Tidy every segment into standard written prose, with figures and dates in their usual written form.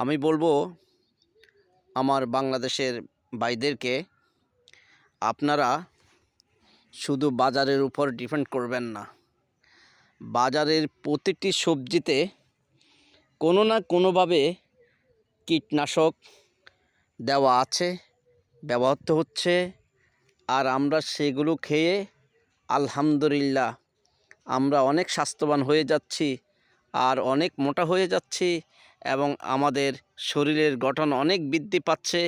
আমি বলবো আমার বাংলাদেশের ভাইদেরকে, আপনারা শুধু বাজারের উপর ডিপেন্ড করবেন না। বাজারের প্রতিটি সবজিতে কোনো না কোনোভাবে কীটনাশক দেওয়া আছে, ব্যবহৃত হচ্ছে। আর আমরা সেগুলো খেয়ে আলহামদুলিল্লাহ আমরা অনেক স্বাস্থ্যবান হয়ে যাচ্ছি, আর অনেক মোটা হয়ে যাচ্ছি, এবং আমাদের শরীরের গঠন অনেক বৃদ্ধি পাচ্ছে।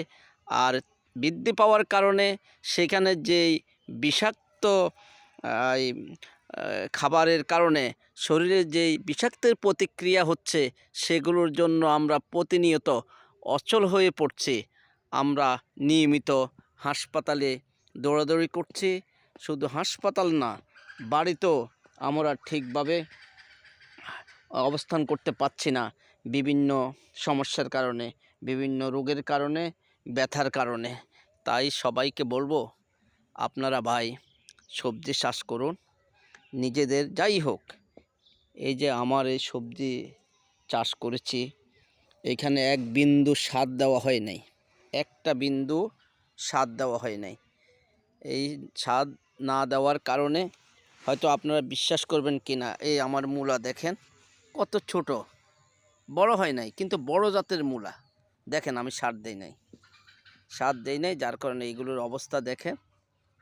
আর বৃদ্ধি পাওয়ার কারণে সেখানে যেই বিষাক্ত এই খাবারের কারণে শরীরে যেই বিষাক্তের প্রতিক্রিয়া হচ্ছে, সেগুলোর জন্য আমরা প্রতিনিয়ত অচল হয়ে পড়ছি। আমরা নিয়মিত হাসপাতালে দৌড়াদৌড়ি করছি। শুধু হাসপাতাল না, বাড়িতেও আমরা ঠিকভাবে অবস্থান করতে পারছি না, বিভিন্ন সমস্যার কারণে, বিভিন্ন রোগের কারণে, ব্যথার কারণে। তাই সবাইকে বলবো, আপনারা ভাই সবজি চাষ করুন নিজেদের, যাই হোক। এই যে আমার এই সবজি চাষ করেছি, এখানে এক বিন্দু সার দেওয়া হয় নাই, একটা বিন্দু সার দেওয়া হয় নাই। এই সার না দেওয়ার কারণে হয়তো আপনারা বিশ্বাস করবেন কি না, এই আমার মূলা দেখেন কত ছোট, বড় হয় নাই, কিন্তু বড় জাতের মূলা। দেখেন আমি সার দেই নাই, যার কারণে এগুলোর অবস্থা দেখেন।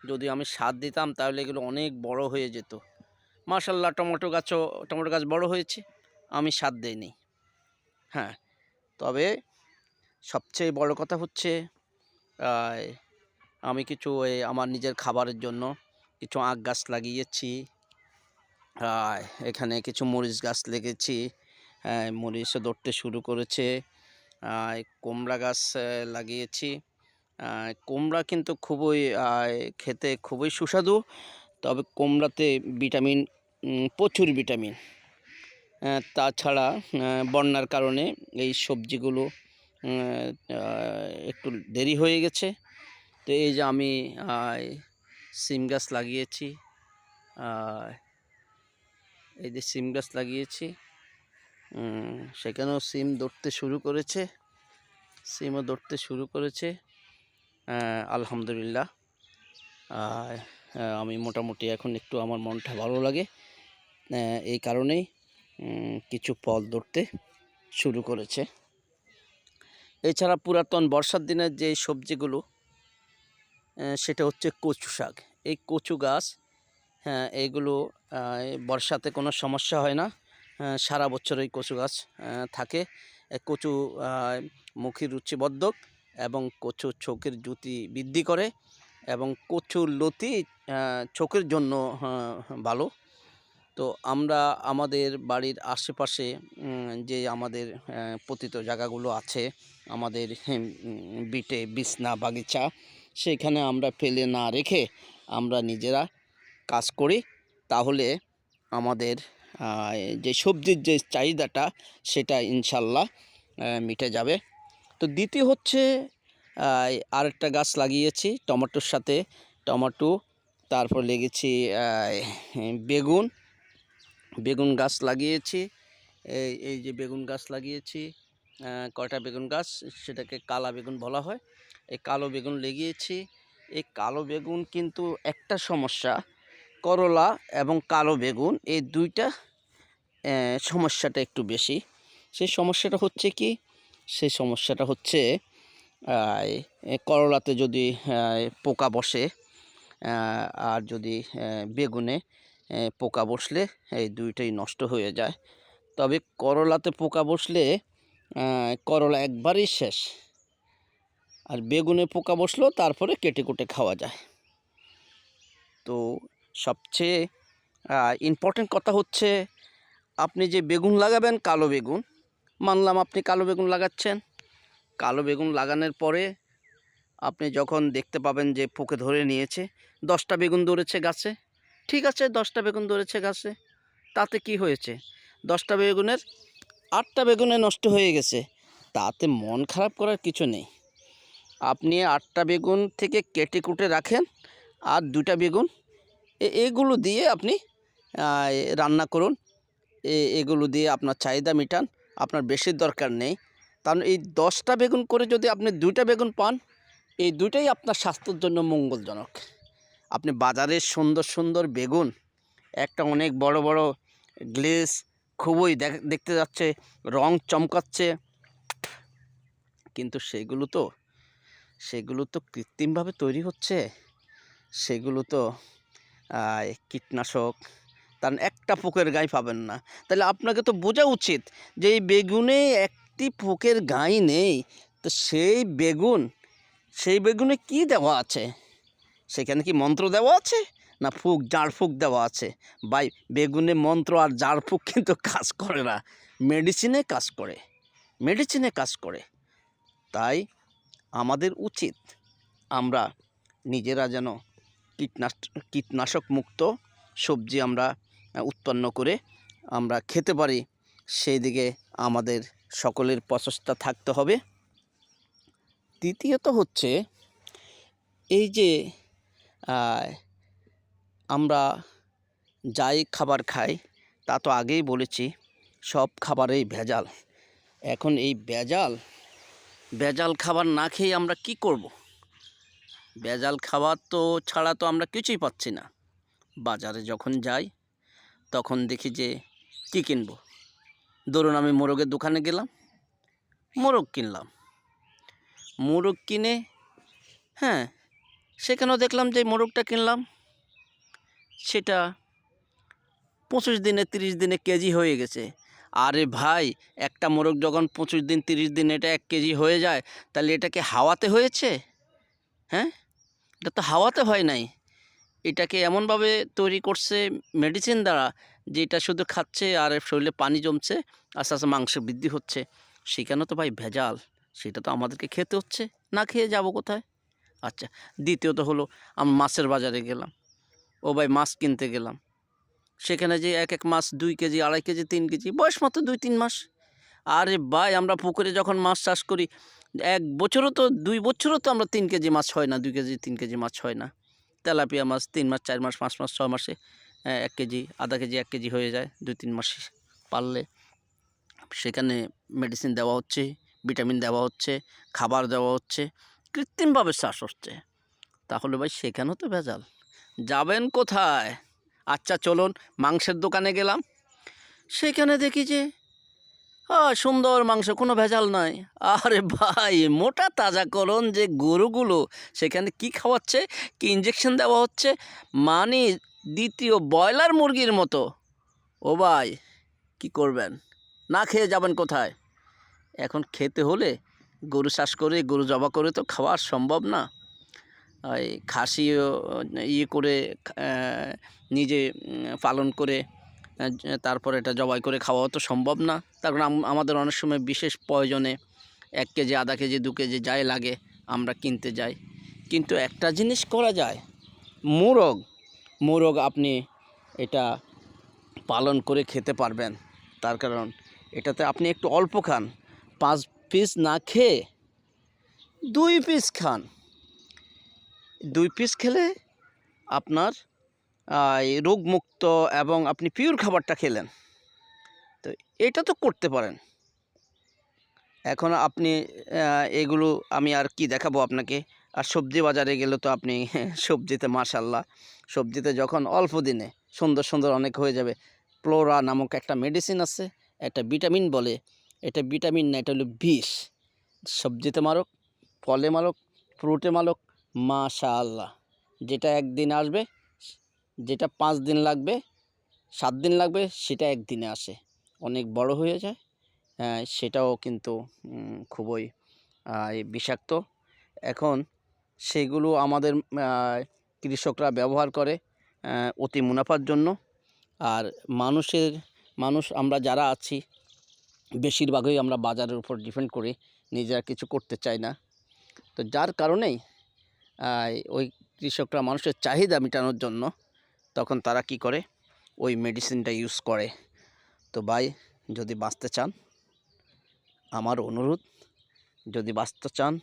যদি আমি সার দিতাম তাহলে এগুলো অনেক বড় হয়ে যেত। মাশাআল্লাহ, টমেটো গাছ বড় হয়েছে, আমি সার দেই নাই। হ্যাঁ, তবে সবচেয়ে বড় কথা হচ্ছে আমি কিছু আমার নিজের খাবারের জন্য কিছু আখ গাছ লাগিয়েছি। এখানে কিছু মরিচ গাছ লেগেছি, মরিচও ধরতে শুরু করেছে। কুমড়া গাছ লাগিয়েছি। কুমড়া কিন্তু খুবই খেতে খুবই সুস্বাদু। তবে কুমড়াতে ভিটামিন, প্রচুর ভিটামিন। তাছাড়া বন্যার কারণে এই সবজিগুলো একটু দেরি হয়ে গেছে। তো এই যে আমি সিম গাছ লাগিয়েছি, এই যে সিম গাছ লাগিয়েছি, সেখানেও সিমও ধরতে শুরু করেছে। আলহামদুলিল্লাহ, আমি মোটামুটি এখন একটু আমার মনটা ভালো লাগে, এই কারণেই কিছু ফল ধরতে শুরু করেছে। এছাড়া পুরাতন বর্ষার দিনের যে সবজিগুলো, সেটা হচ্ছে কচু শাক। এই কচু গাছ, হ্যাঁ, এইগুলো বর্ষাতে কোনো সমস্যা হয় না, সারা বছর এই কচু গাছ থাকে। কচু মুখে রুচিবর্ধক, এবং কচু চোখের জ্যোতি বৃদ্ধি করে, এবং কচুর লতি চোখের জন্য ভালো। তো আমরা আমাদের বাড়ির আশেপাশে যে আমাদের পতিত জায়গাগুলো আছে, আমাদের বিটে বিছনা বাগিচা, সেখানে আমরা ফেলে না রেখে আমরা নিজেরা কাজ করি, তাহলে আমাদের যে সবজির যে চাহিদাটা, সেটা ইনশাল্লাহ মিটে যাবে। তো দ্বিতীয় হচ্ছে আরেকটা গাছ লাগিয়েছি টমেটোর সাথে, টমেটো, তারপর লেগেছি বেগুন গাছ লাগিয়েছি। এই যে বেগুন গাছ লাগিয়েছি, কয়টা বেগুন গাছ, সেটাকে কালা বেগুন বলা হয়। এই কালো বেগুন লাগিয়েছি। এই কালো বেগুন কিন্তু একটা সমস্যা, করলা এবং কালো বেগুন এই দুইটা সমস্যাটা একটু বেশি। সেই সমস্যাটা হচ্ছে কি, সেই সমস্যাটা হচ্ছে করলাতে যদি পোকা বসে, আর যদি বেগুনে পোকা বসলে এই দুইটাই নষ্ট হয়ে যায়। তবে করলাতে পোকা বসলে করলা একবারই শেষ, আর বেগুনে পোকা বসলেও তারপরে কেটে কুটে খাওয়া যায়। তো সবচেয়ে ইম্পর্টেন্ট কথা হচ্ছে, আপনি যে বেগুন লাগাবেন, কালো বেগুন, মানলাম আপনি কালো বেগুন লাগাচ্ছেন, কালো বেগুন লাগানোর পরে আপনি যখন দেখতে পাবেন যে পোকে ধরে নিয়েছে, 10টা বেগুন ধরেছে গাছে, ঠিক আছে, 10টা বেগুন ধরেছে গাছে, তাতে কি হয়েছে? 10টা বেগুনের 8টা বেগুনে নষ্ট হয়ে গেছে, তাতে মন খারাপ করার কিছু নেই। আপনি 8টা বেগুন থেকে কেটে কুটে রাখেন, আর 2টা বেগুন এগুলো দিয়ে আপনি রান্না করুন, এগুলো দিয়ে আপনার চাহিদা মিটান। আপনার বেশি দরকার নেই, কারণ এই 10টা বেগুন করে যদি আপনি 2টা বেগুন পান, এই 2টাই আপনার স্বাস্থ্যের জন্য মঙ্গলজনক। আপনি বাজারে সুন্দর সুন্দর বেগুন, একটা অনেক বড় বড় গ্লেজ, খুবই দেখতে যাচ্ছে, রং চমকাচ্ছে, কিন্তু সেগুলো তো কৃত্রিমভাবে তৈরি হচ্ছে, সেগুলো তো কীটনাশক, তার একটা পোকের গায়ে পাবেন না। তাহলে আপনাকে তো বোঝা উচিত যে এই বেগুনে একটি পোকের গায়ে নেই, তো সেই বেগুনে কি দেওয়া আছে? সেখানে কি মন্ত্র দেওয়া আছে, না ঝাড়ফুঁক দেওয়া আছে? ভাই, বেগুনে মন্ত্র আর ঝাড়ফুঁক কিন্তু কাজ করে না, মেডিসিনে কাজ করে। তাই আমাদের উচিত আমরা নিজেরা যেন কীটনাশক মুক্ত সবজি আমরা উৎপন্ন করে আমরা খেতে পারি, সেই দিকে আমাদের সকলের প্রচেষ্টা থাকতে হবে। দ্বিতীয়ত হচ্ছে এই যে আমরা যাই খাবার খাই, তা তো আগেই বলেছি, সব খাবারেই ভেজাল। এখন এই ভেজাল খাবার না খেয়ে আমরা কি করব? ভেজাল খাবার তো ছাড়া তো আমরা কিছুই পাচ্ছি না। বাজারে যখন যাই তখন দেখি যে কী কিনবো। ধরুন আমি মোরগের দোকানে গেলাম, মোরগ কিনলাম, মোরগ কিনে সেখানেও দেখলাম যে মোরগটা কিনলাম, সেটা 25 দিনে 30 দিনে কেজি হয়ে গেছে। আরে ভাই, একটা মোরগ যখন 25 দিন 30 দিন এটা 1 কেজি হয়ে যায়, তাহলে এটাকে হাওয়াতে হয়েছে? এটা তো হাওয়াতে হয় নাই। এটাকে এমনভাবে তৈরি করছে মেডিসিন দ্বারা, যে এটা শুধু খাচ্ছে আর শরীরে পানি জমছে, আস্তে আস্তে মাংস বৃদ্ধি হচ্ছে। সেখানে তো ভাই ভেজাল, সেটা তো আমাদেরকে খেতে হচ্ছে, না খেয়ে যাব কোথায়? আচ্ছা, দ্বিতীয়ত হলো আমি মাছের বাজারে গেলাম, ও ভাই মাছ কিনতে গেলাম, সেখানে যে এক মাছ 2 কেজি 2.5 কেজি 3 কেজি, বয়স মাত্র 2-3 মাস। আরে ভাই, আমরা পুকুরে যখন মাছ চাষ করি 1 বছরও তো 2 বছরও তো আমরা 3 কেজি মাছ হয় না, 2 কেজি 3 কেজি মাছ হয় না। তেলাপিয়া মাছ 3 মাস 4 মাস 5 মাস 6 মাসে 1 কেজি, আধা কেজি 1 কেজি হয়ে যায় 2-3 মাস পাললে। সেখানে মেডিসিন দেওয়া হচ্ছে, ভিটামিন দেওয়া হচ্ছে, খাবার দেওয়া হচ্ছে, কৃত্রিমভাবে চাষ হচ্ছে। তাহলে ভাই সেখানেও তো ভেজাল, যাবেন কোথায়? আচ্ছা চলুন মাংসের দোকানে গেলাম, সেখানে দেখি যে সুন্দর মাংস, কোনো ভেজাল নাই। আরে ভাই, মোটা তাজাকরণ যে গরুগুলো, সেখানে কি খাওয়াচ্ছে, কি ইঞ্জেকশন দেওয়া হচ্ছে, মানে দ্বিতীয় ব্রয়লার মুরগির মতো। ও ভাই, কি করবেন? না খেয়ে যাবেন কোথায়? এখন খেতে হলে গরু চাষ করে, গরু জবা করে তো খাওয়া সম্ভব না। এই খাসিও করে নিজে পালন করে তারপর এটা জবাই করে খাওয়াও তো সম্ভব না। তার কারণ আমাদের অনেক সময় বিশেষ প্রয়োজনে 1 কেজি, আধা কেজি, 2 কেজি যাই লাগে আমরা কিনতে যাই। কিন্তু একটা জিনিস করা যায়, মোরগ আপনি এটা পালন করে খেতে পারবেন। তার কারণ এটাতে আপনি একটু অল্প খান, 5 পিস না খেয়ে 2 পিস খান। 2 পিস খেলে আপনার রোগমুক্ত এবং আপনি পিওর খাবারটা খেলেন। তো এটা তো করতে পারেন। এখন আপনি এগুলো আমি আর কি দেখাবো আপনাকে। আর সবজি বাজারে গেলে তো আপনি সবজিতে মাশাআল্লাহ, সবজিতে যখন অল্প দিনে সুন্দর সুন্দর অনেক হয়ে যাবে। ফ্লোরা নামক একটা মেডিসিন আছে, একটা ভিটামিন বলে, এটা ভিটামিন না, এটা হলো বিষ। সবজিতে মারক, ফলে মারক, ফ্রুটে মারক, মাশাআল্লাহ, যেটা একদিন আসবে, যেটা 5 দিন লাগবে, 7 দিন লাগবে, সেটা একদিনে আসে, অনেক বড় হয়ে যায়। সেটাও কিন্তু খুবই বিষাক্ত। এখন সেগুলো আমাদের কৃষকরা ব্যবহার করে অতি মুনাফার জন্য। আর মানুষ আমরা যারা আছি, বেশিরভাগই আমরা বাজারের উপর ডিপেন্ড করি, নিজেরা কিছু করতে চাই না। তো যার কারণেই ওই কৃষকরা মানুষের চাহিদা মেটানোর জন্য তখন তারা কি করে, ওই মেডিসিনটা ইউজ করে। তো ভাই, যদি বাঁচতে চান, আমার অনুরোধ, যদি বাঁচতে চান,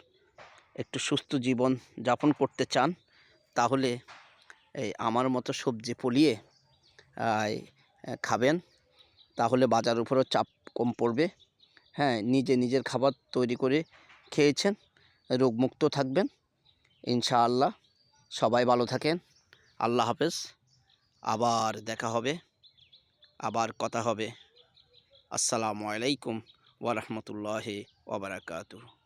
একটু সুস্থ জীবন যাপন করতে চান, তাহলে এই আমার মতো সবজি ফলিয়ে খাবেন, তাহলে বাজার উপরেও চাপ কম পড়বে। হ্যাঁ, নিজে নিজের খাবার তৈরি করে খেয়েছেন, রোগমুক্ত থাকবেন ইনশাআল্লাহ। সবাই ভালো থাকেন। আল্লাহ হাফেজ। আবার দেখা হবে, আবার কথা হবে। আসসালামু আলাইকুম ওয়া রাহমাতুল্লাহি ওয়া বারাকাতুহু।